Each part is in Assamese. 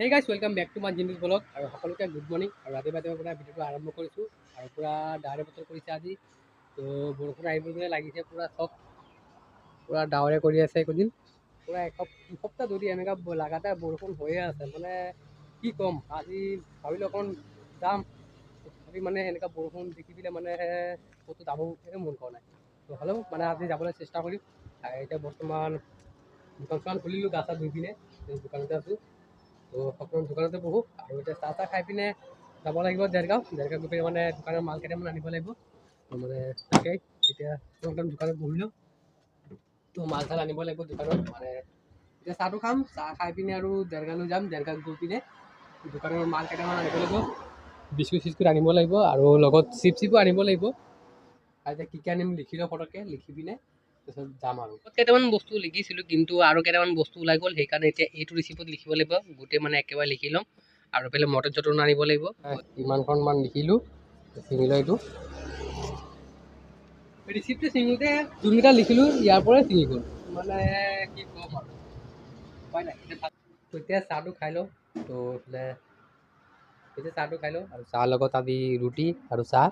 Hey guys, welcome back to my Jindy's vlog. আৰু সকলোকে গুড মৰ্ণিং আৰু ৰাতিপুৱা পৰা ভিডিঅ'টো আৰম্ভ কৰিছোঁ আৰু পুৰা ডাৱৰে বতৰ কৰিছে আজি। তো বৰষুণ আহিব যেনে লাগিছে, পুৰা চব পুৰা ডাৱৰে কৰি আছে এইকেইদিন। পুৰা এসপ্তাহ ধৰি এনেকুৱা লাগাতাৰ বৰষুণ হৈয়ে আছে। মানে কি ক'ম, আজি ভাবিলোঁ অকণ যাম, তথাপি মানে এনেকুৱা বৰষুণ দেখি পেলাই মানে ক'তো যাবহে মন কৰা নাই। তো হ'লেও মানে আজি যাবলৈ চেষ্টা কৰিম। এতিয়া বৰ্তমান দোকান খুলিলোঁ, গা চা ধুই পিনে দোকানতে আছোঁ। তো সকলো দোকানতে বহোঁ আৰু এতিয়া চাহ খাই পিনে যাব লাগিব দেৰগাঁও গৈ পিনে মানে দোকানৰ মাল কেইটামান আনিব লাগিব। মানে তাকেই এতিয়া একদম দোকানত বহিলোঁ, তো মাল চাল আনিব লাগিব দোকানত। মানে এতিয়া চাহটো খাম, চাহ খাই পিনে আৰু দেৰগাঁৱলৈ যাম। দেৰগাঁৱত গৈ পিনে দোকানৰ মাল কেইটামান আনিব লাগিব, বিস্কুট চিস্কুট আনিব লাগিব আৰু লগত চিপো আনিব লাগিব। আৰু এতিয়া কি কি আনিম লিখি লওঁ ফটককৈ, লিখি পিনে তাৰপিছত যাম আৰু কেইটামান বস্তু লিখিছিলোঁ, কিন্তু আৰু কেইটামান বস্তু ওলাই গ'ল। সেইকাৰণে এতিয়া এইটো ৰিচিপ্টত লিখিব লাগিব, গোটেই মানে একেবাৰে লিখি ল'ম। আৰু এইফালে মটৰ চটৰ আনিব লাগিব। ইমানখনমান লিখিলোঁ, ছিঙি লওঁ এইটো। ৰিচিপ্টটো ছিঙোতে যোনকেইটা লিখিলোঁ ইয়াৰ পৰাই ছিঙি গ'ল। মানে কি ক'ম আৰু উপায় নাই। এতিয়া চাহটো খাই লওঁ। তো এইফালে এতিয়া চাহটো খাই লওঁ আৰু চাহৰ লগত আজি ৰুটি আৰু চাহ।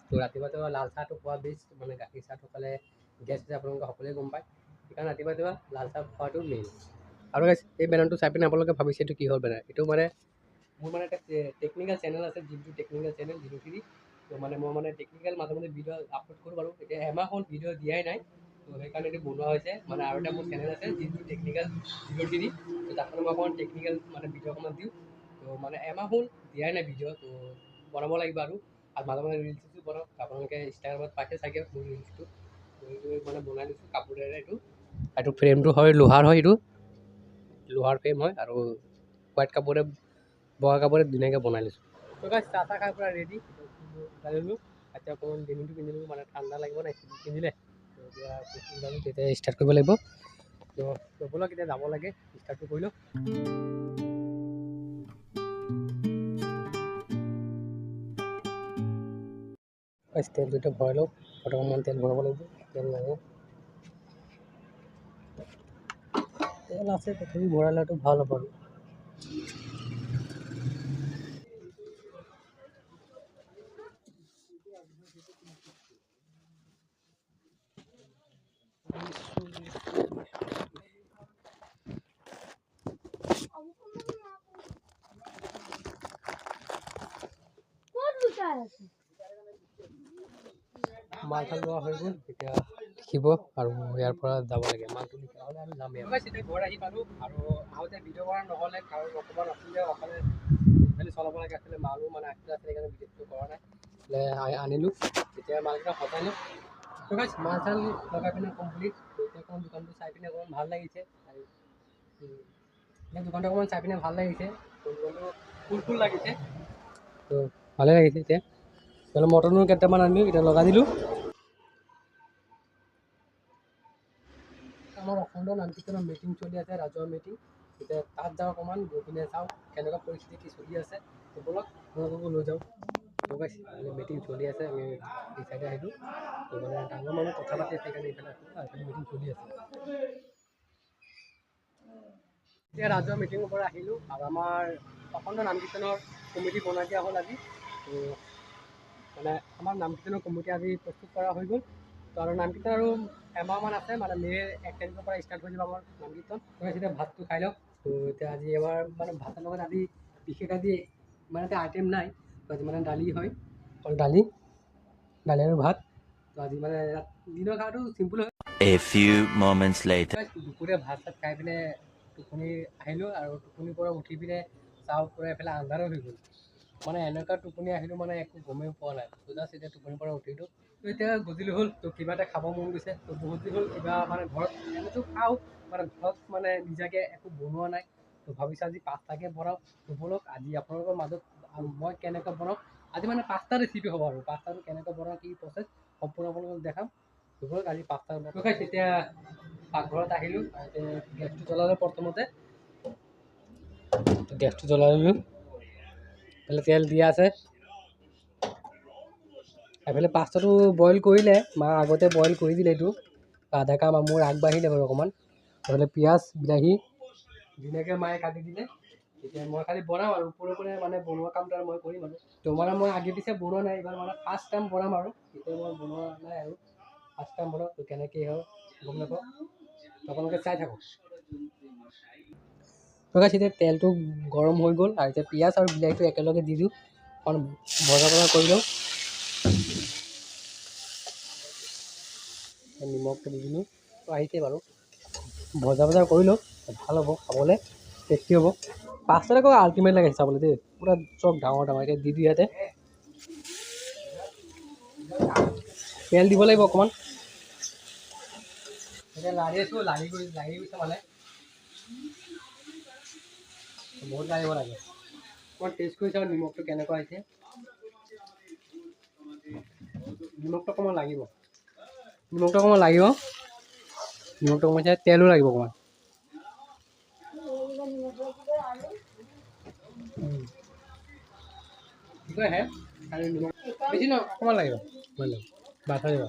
তো ৰাতিপুৱা লাল চাহটো খোৱা বেষ্ট, মানে গাখীৰ চাহটো খালে গেছ আছে, আপোনালোকে সকলোৱে গম পায়। সেইকাৰণে ৰাতিপুৱা লাল চাহ খোৱাটো মেইন। আৰু এই বেনাৰটো চাই পিনে আপোনালোকে ভাবিছে এইটো কিহৰ বেনাৰ। এইটো মানে মোৰ মানে এটা টেকনিকেল চেনেল আছে, যিটো টেকনিকেল চেনেল জিৰোথিৰি। তো মানে মই মানে টেকনিকেল মাজে মাজে ভিডিঅ' আপলোড কৰোঁ বাৰু। এতিয়া এমাহ হ'ল ভিডিঅ' দিয়াই নাই, তো সেইকাৰণে এইটো বনোৱা হৈছে। মানে আৰু এটা মোৰ চেনেল আছে যিটো টেকনিকেল জিৰোথিৰি, তো তাত মই অকণমান টেকনিকেল মানে ভিডিঅ' অকণমান দিওঁ। তো মানে এমাহ হ'ল দিয়াই নাই ভিডিঅ', তো বনাব লাগিব আৰু মাজে মাজে ৰিলচটো বনাওঁ। আপোনালোকে ইনষ্টাগ্ৰামত পাইছে চাগে মোৰ ৰিলচটো, তো এইটো মানে বনাই দিছোঁ কাপোৰেৰে। এইটো ফ্ৰেমটো হয় লোহাৰ, হয় এইটো লোহাৰ ফ্ৰেম হয় আৰু হোৱাইট কাপোৰে বগা কাপোৰে ধুনীয়াকৈ বনাই লৈছোঁ। তো গাইছ চাহ খাই পূৰা ৰেডি উঠাই ল'লোঁ। এতিয়া অকণমান ডেনিমটো পিন্ধিলোঁ, মানে ঠাণ্ডা লাগিব নাই পিন্ধিলে। তো এতিয়া তেতিয়া ষ্টাৰ্ট কৰিব লাগিব। তো ব'লক এতিয়া যাব লাগে, ষ্টাৰ্টটো কৰি লওঁ। তেলটো ভৰাই লওঁ, অকণমান তেল ভৰাব লাগিব। তেল লাগে, তেল আছে তথাপি ভৰাই লোৱাটো ভাল হ'ব আৰু। মাল চাল লোৱা হৈ গ'ল, এতিয়া লিখিব আৰু ইয়াৰ পৰা যাব লাগে। মালটো লিখা হ'লে আমি যামেই। এতিয়া ঘৰ আহি পালোঁ আৰু আহোঁতে ভিডিঅ' কৰা নহ'লে, কাৰণ অকণমান আছিলে অকলে ইফালে চলাব লাগে, আছিলে মালো মানে আছিলে, সেইকাৰণে ভিডিঅ'টো কৰা নাই। আনিলোঁ, এতিয়া মালকেইটা সজাই লওঁ। তো গাইছ মাল চাল লগাই পিনে কমপ্লিট। এতিয়া অকণমান দোকানটো চাই পিনে অকণমান ভাল লাগিছে। এতিয়া দোকানটো অকণমান চাই পিনে ভাল লাগিছে, দোকানটো ফুল লাগিছে, তো ভালে লাগিছে। এতিয়া মটৰনো কেইটামান আনিলোঁ, এতিয়া লগাই দিলোঁ। আমাৰ অখণ্ড নামকীৰ্তনৰ মিটিং চলি আছে, ৰাজহুৱা মিটিং। এতিয়া তাত যাওঁ, অকণমান গৈ পিনে চাওঁ কেনেকুৱা পৰিস্থিতি কি চলি আছে। ব'লক আপোনালোককো লৈ যাওঁ। মিটিং চলি আছে, আমি এই চাইডে আহিলোঁ। তো মানে ডাঙৰ মানুহ কথা পাতি আছে, সেইকাৰণে এইফালে আহিলোঁ। মিটিং চলি আছে। এতিয়া ৰাজহুৱা মিটিঙৰ পৰা আহিলোঁ আৰু আমাৰ অখণ্ড নামকীৰ্তনৰ কমিটি বনাই দিয়া হ'ল আজি। তো মানে আমাৰ নামকীৰ্তনৰ কমিটি আজি প্ৰস্তুত কৰা হৈ গ'ল। তো আৰু নামকীৰ্তন আৰু এমাহমান আছে, মানে মে' 1 তাৰিখৰ পৰা ষ্টাৰ্ট হৈ যাব আমাৰ নামকীৰ্তন। তো এতিয়া ভাতটো খাই লওঁ। তো এতিয়া আজি এবাৰ মানে ভাতৰ লগত আজি বিশেষ আজি মানে এটা আইটেম নাই। আজি মানে দালি হয়, অকল দালি আৰু ভাত। তো আজি মানে দিনৰ খানাটো চিম্পুল হয়। A few moments later. দুপৰীয়া ভাত চাত খাই পিনে টোপনি আহিলোঁ আৰু টোপনিৰ পৰা উঠি পিনে চাওঁ পূৰা এইফালে আন্ধাৰো হৈ গ'ল। মানে এনেকুৱা টোপনি আহিলোঁ, মানে একো গমেই পোৱা নাই। তো জাষ্ট এতিয়া টোপনিৰ পৰা উঠিলোঁ। তো এতিয়া গধূলি হ'ল, তো কিবা এটা খাব মন গৈছে। তো বহুত দিন হ'ল কিবা মানে ঘৰত এনেতো খাওঁ, মানে ঘৰত মানে নিজাকৈ একো বনোৱা নাই। তো ভাবিছোঁ আজি পাস্তাকে বনাওঁ। তো ব'লক আজি আপোনালোকৰ মাজত মই কেনেকৈ বনাওঁ, আজি মানে পাস্তা ৰেচিপি হ'ব আৰু পাস্তাটো কেনেকৈ বনাওঁ, কি প্ৰচেছ সম্পূৰ্ণ আপোনালোকক দেখাম। তো ব'লক আজি পাস্তা বনাওঁ। এতিয়া পাকঘৰত আহিলোঁ, গেছটো জ্বলালোঁ প্ৰথমতে। গেছটো জ্বলাই ল'লোঁ, এইফালে তেল দিয়া আছে। এইফালে পাস্তাটো বইল কৰিলে, মা আগতে বইল কৰি দিলে। এইটো আধা কাম মোৰ আগবাঢ়িলে বাৰু অকণমান। এইফালে পিঁয়াজ বিলাহী ধুনীয়াকৈ মায়ে কাটি দিলে। এতিয়া মই খালি বনাম আৰু ওপৰে মানে বনোৱা কামটো আৰু মই কৰিম আৰু তো মানে মই আগে পিছে বনোৱা নাই এইবাৰ মানে ফাৰ্ষ্ট টাইম বনাম আৰু এতিয়া মই বনোৱা নাই আৰু ফাৰ্ষ্ট টাইম বনাম তো কেনেকৈ হয় গম নাপাওঁ আপোনালোকে চাই থাকক তো গাইছ এতিয়া তেলটো গৰম হৈ গ'ল আৰু এতিয়া পিঁয়াজ আৰু বিলাহীটো একেলগে দি দিওঁ অকণ ভজা কৰি লওঁ নিমখটো দি দিলোঁ তো আহিছে বাৰু ভজা কৰি লওঁ ভাল হ'ব খাবলৈ টেষ্টি হ'ব পাঁচটাত আকৌ আল্টিমেট লাগে চাবলৈ দেই পূৰা চব ডাঙৰ এতিয়া দি দিওঁ ইয়াতে তেল দিব লাগিব অকণমান এতিয়া লাৰি আছোঁ লাৰি গৈছে মানে বহুত লাৰিব লাগে অকণমান টেষ্ট কৰি চাওঁ নিমখটো কেনেকুৱা হৈছে নিমখটো অকণমান লাগিব নিমখটো অকণমান তেলো লাগিব অকণমান কি কয় হে আৰু নিমখ বেছি নহয় অকণমান লাগিব বাটা দিব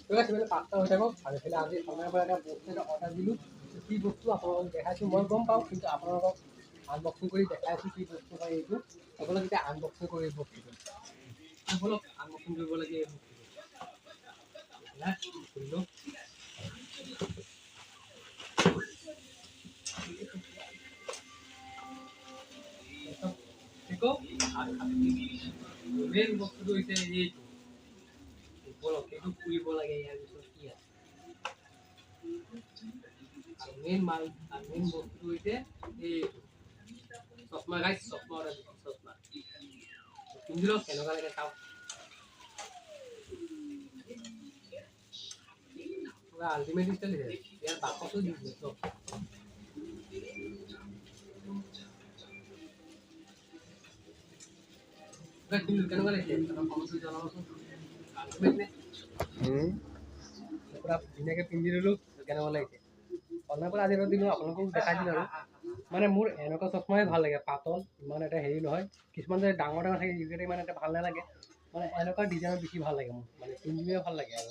ঠিক আছে মানে পাঁচটা হৈ থাকক আৰু এইফালে আজি সময়ৰ পৰা এটা বস্তু এটা অৰ্ডাৰ দিলোঁ কি বস্তু আপোনালোকক দেখাইছোঁ মই গম পাওঁ কিন্তু আপোনালোকক আনবক্সিং কৰি দেখাইছোঁ কি বস্তু হয় এইটো আপোনালোকে এতিয়া আনবক্সিং কৰি এই বস্তুটো বলক আনবক্সিং কৰিব লাগে এই বস্তুটো মেইন বস্তুটো হৈছে এইটো বলক এইটো ফুৰিব লাগে ইয়াৰ পিছত কি আছে আৰু মেইন বস্তুটো হৈছে এইটো চশমা গাইছ চশমা অৰ্ডাৰ দিছোঁ চশমা পিন্ধি লওক কেনেকুৱা লাগে চাওক পুৰা আল্টিমেট ষ্টাইল দিছে ইয়াৰ বাকতো দি দিছে চব কেনেকুৱা লাগিছে কমেণ্টত জনাবচোন আল্টিমেট নে পুৰা ধুনীয়াকৈ পিন্ধি ল'লোঁ কেনেকুৱা লাগিছে অনলাইনৰ পৰা আজি দিলোঁ আপোনালোকক দেখাই দিলোঁ আৰু মানে মোৰ এনেকুৱা চশমাই ভাল লাগে পাতল ইমান এটা হেৰি নহয় কিছুমান যে ডাঙৰ থাকে এইকেইটা ইমান এটা ভাল নালাগে মানে এনেকুৱা ডিজাইনত বেছি ভাল লাগে মোৰ মানে পিন্ধিলেও ভাল লাগে আৰু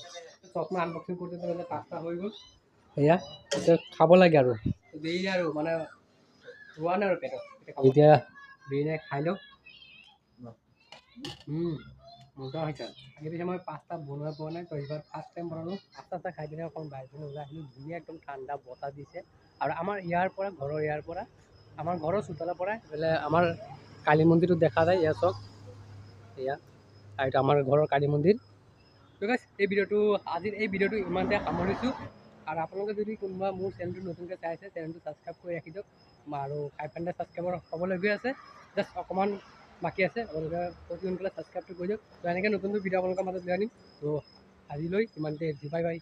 চশমা আনবক্সিং কৰোঁতে মানে পাঁচটা হৈ গ'ল সেয়া এতিয়া খাব লাগে আৰু দেৰি আৰু মানে ৰোৱা নাই আৰু পেটত এতিয়া দেৰি নাই খাই লওক মজা হৈছে আগে পিছে মই পাঁচটা বনোৱা পোৱা নাই তো এইবাৰ ফাৰ্ষ্ট টাইম বনালোঁ পাঁচটা খাই পিনে অকণ বাহিৰলৈ ওলাই আহিলোঁ ধুনীয়া একদম ঠাণ্ডা বতাহ দিছে আৰু আমাৰ ইয়াৰ পৰা আমাৰ ঘৰৰ চোতালৰ পৰা এইফালে আমাৰ কালী মন্দিৰটো দেখা যায় এয়া চাওক এয়া আৰু এইটো আমাৰ ঘৰৰ কালী মন্দিৰ ঠিক আছে আজিৰ এই ভিডিঅ'টো ইমানতে সামৰিছোঁ আৰু আপোনালোকে যদি কোনোবা মোৰ চেনেলটো নতুনকৈ চাই আছে চেনেলটো ছাবস্ক্ৰাইব কৰি ৰাখি দিয়ক আৰু 500 ছাবস্ক্ৰাইবাৰ হ'বলৈ গৈ আছে জাষ্ট অকণমান বাকী আছে আপোনালোকে অতি সোনকালে ছাবস্ক্ৰাইবটো কৰি দিয়ক তো এনেকৈ নতুন ভিডিঅ' আপোনালোকৰ মাজত লৈ আনিম তো আজিলৈ ইমানতে বাই বাই